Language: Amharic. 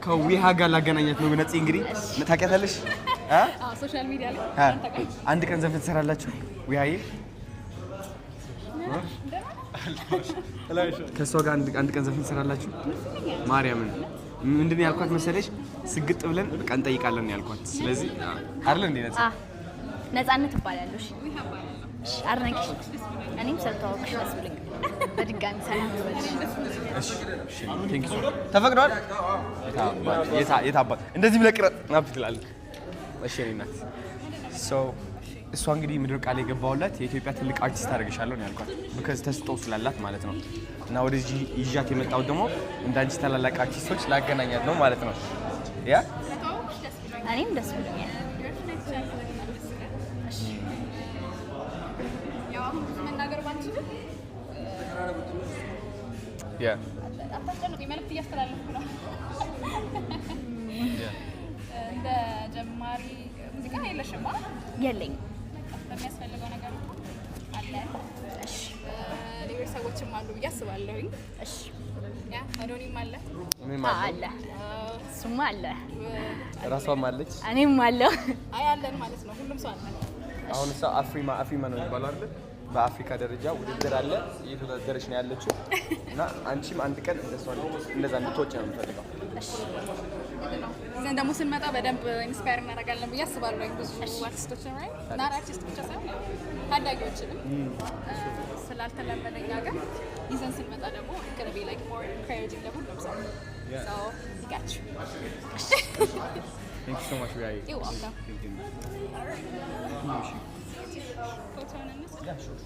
ከዊሃ ጋር ላገናኛት ነው ነፂ እንግዲህ ታውቂያታለሽ ሶሻል ሚዲያ ላይ አንድ ቀን ዘፈን ትሰራላችሁ ዊሃዬ ከሷ ጋር አንድ ቀን ዘፈን ትሰራላችሁ ማርያምን ምንድነው ያልኳት መሰለሽ ስግጥ ብለን በቃ እንጠይቃለን ያልኳት ስለዚህ አይደል እንዴ ነፃነት ይባላል እሺ አርነኪሽ እኔም ሰልታውክሽ ደስ ብለኝ በድጋሚ ሰላም ልበልሽ እሺ ቴንክ ዩ ተፈቅዷል የታባት እንደዚህ ብለህ ቅረጥ ናብት ይላል እሺ እናት ሶ እሷ እንግዲህ ምድር ቃል የገባውላት የኢትዮጵያ ትልቅ አርቲስት አደርግሻለሁ ነው ያልኳት because ተስጦ ስላላት ማለት ነው እና ወደዚህ ይዣት የመጣው ደግሞ እንዳንቺ ታላላቅ አርቲስቶች ላገናኛት ነው ማለት ነው ያ እኔም ደስ ብሎኛል ያው አሁን መናገር ባንችል ያ አታስጨንቁኝ መልዕክት እያስተላለፍኩ ነው እንደ ጀማሪ ሙዚቃ የለሽማ የለኝም በሚያስፈልገው ነገር አለ እሺ ሌሎች ሰዎችም አሉ ብዬ አስባለሁኝ እሺ ያ አዶኒም አለ አለ ሱማ አለ ራሷም አለች እኔም አለው አይ አለን ማለት ነው ሁሉም ሰው አለ አሁን እሷ አፍሪማ ነው የሚባለው አይደል በአፍሪካ ደረጃ ውድድር አለ እየተወዳደረች ነው ያለችው እና አንቺም አንድ ቀን እንደዛ እንድትወጪ ነው የምፈልገው እሺ ዘንድ ደግሞ ስንመጣ በደንብ ኢንስፓየር እናደርጋለን ብዬ አስባለሁ ብዙ አርቲስቶች ነው እና አርቲስት ብቻ ሳይሆን ታዳጊዎችንም ስላልተለመደኛ ጋር ይዘን ስንመጣ ደግሞ ገረቤ ላይክ ሞር ኢንካሬጂንግ ለሁሉም ሰው so you got you thank you so much Rai you're welcome thank you photo and this yeah sure